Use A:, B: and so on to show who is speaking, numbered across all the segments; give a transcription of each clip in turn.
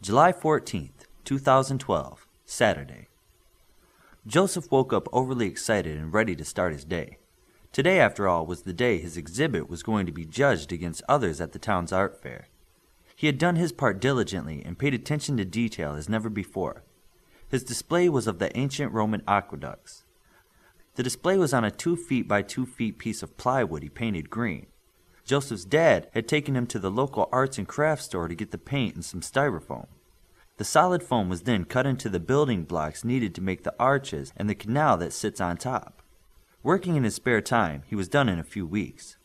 A: July 14th, 2012, Saturday. Joseph woke up overly excited and ready to start his day. Today, after all, was the day his exhibit was going to be judged against others at the town's art fair. He had done his part diligently and paid attention to detail as never before. His display was of the ancient Roman aqueducts. The display was on a 2 feet by 2 feet piece of plywood he painted green. Joseph's dad had taken him to the local arts and crafts store to get the paint and some styrofoam. The solid foam was then cut into the building blocks needed to make the arches and the canal that sits on top. Working in his spare time, he was done in a few weeks.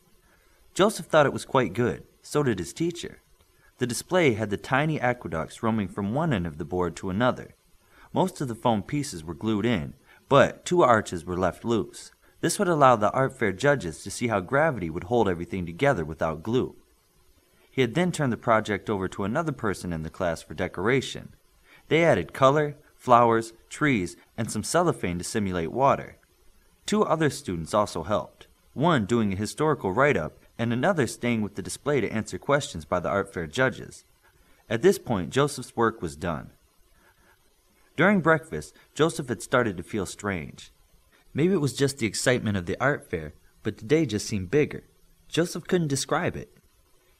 A: Joseph thought it was quite good, so did his teacher. The display had the tiny aqueducts roaming from one end of the board to another. Most of the foam pieces were glued in, but 2 arches were left loose. This would allow the art fair judges to see how gravity would hold everything together without glue. He had then turned the project over to another person in the class for decoration. They added color, flowers, trees, and some cellophane to simulate water. 2 other students also helped, one doing a historical write-up and another staying with the display to answer questions by the art fair judges. At this point, Joseph's work was done. During breakfast, Joseph had started to feel strange. Maybe it was just the excitement of the art fair, but the day just seemed bigger. Joseph couldn't describe it.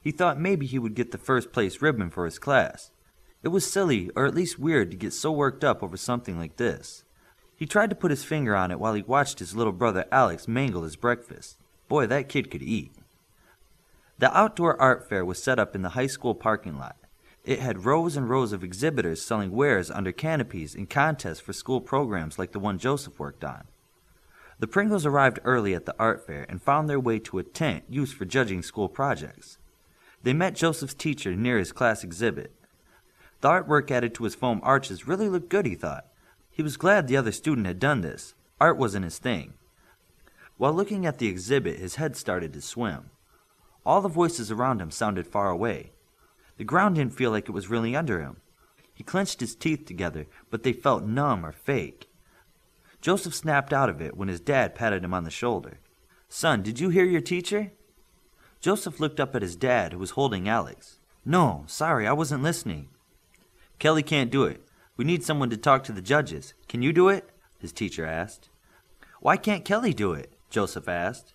A: He thought maybe he would get the first place ribbon for his class. It was silly, or at least weird, to get so worked up over something like this. He tried to put his finger on it while he watched his little brother Alex mangle his breakfast. Boy, that kid could eat. The outdoor art fair was set up in the high school parking lot. It had rows and rows of exhibitors selling wares under canopies in contests for school programs like the one Joseph worked on. The Pringles arrived early at the art fair and found their way to a tent used for judging school projects. They met Joseph's teacher near his class exhibit. The artwork added to his foam arches really looked good, he thought. He was glad the other student had done this. Art wasn't his thing. While looking at the exhibit, his head started to swim. All the voices around him sounded far away. The ground didn't feel like it was really under him. He clenched his teeth together, but they felt numb or fake. Joseph snapped out of it when his dad patted him on the shoulder. "Son, did you hear your teacher?" Joseph looked up at his dad, who was holding Alex. "No, sorry, I wasn't listening." "Kelly can't do it. We need someone to talk to the judges. Can you do it?" his teacher asked. "Why can't Kelly do it?" Joseph asked.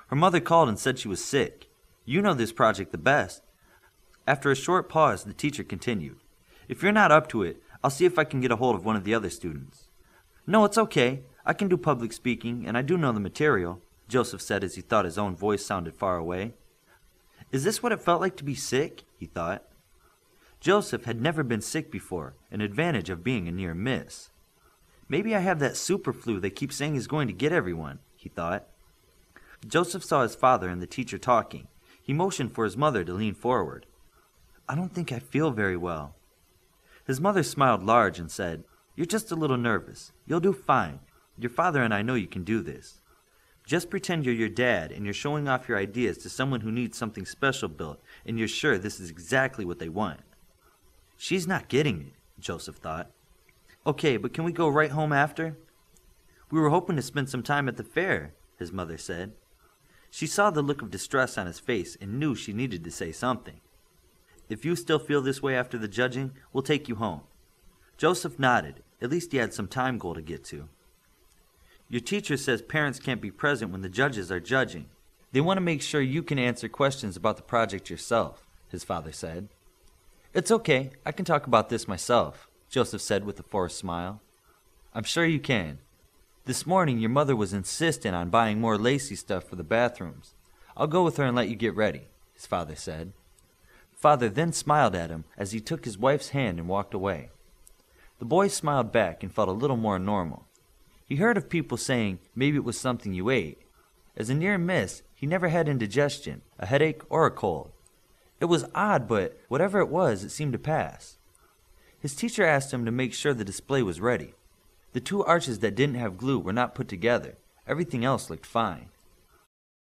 A: "Her mother called and said she was sick. You know this project the best." After a short pause, the teacher continued. "If you're not up to it, I'll see if I can get a hold of one of the other students." "No, it's okay. I can do public speaking, and I do know the material," Joseph said as he thought his own voice sounded far away. Is this what it felt like to be sick? He thought. Joseph had never been sick before, an advantage of being a near miss. Maybe I have that super flu they keep saying is going to get everyone, he thought. Joseph saw his father and the teacher talking. He motioned for his mother to lean forward. "I don't think I feel very well." His mother smiled large and said, "You're just a little nervous. You'll do fine. Your father and I know you can do this. Just pretend you're your dad and you're showing off your ideas to someone who needs something special built and you're sure this is exactly what they want." She's not getting it, Joseph thought. "Okay, but can we go right home after?" "We were hoping to spend some time at the fair," his mother said. She saw the look of distress on his face and knew she needed to say something. "If you still feel this way after the judging, we'll take you home." Joseph nodded. At least he had some time goal to get to. "Your teacher says parents can't be present when the judges are judging. They want to make sure you can answer questions about the project yourself," his father said. "It's okay. I can talk about this myself," Joseph said with a forced smile. "I'm sure you can. This morning your mother was insistent on buying more lacy stuff for the bathrooms. I'll go with her and let you get ready," his father said. Father then smiled at him as he took his wife's hand and walked away. The boy smiled back and felt a little more normal. He heard of people saying maybe it was something you ate. As a near miss, he never had indigestion, a headache, or a cold. It was odd, but whatever it was, it seemed to pass. His teacher asked him to make sure the display was ready. The two arches that didn't have glue were not put together. Everything else looked fine.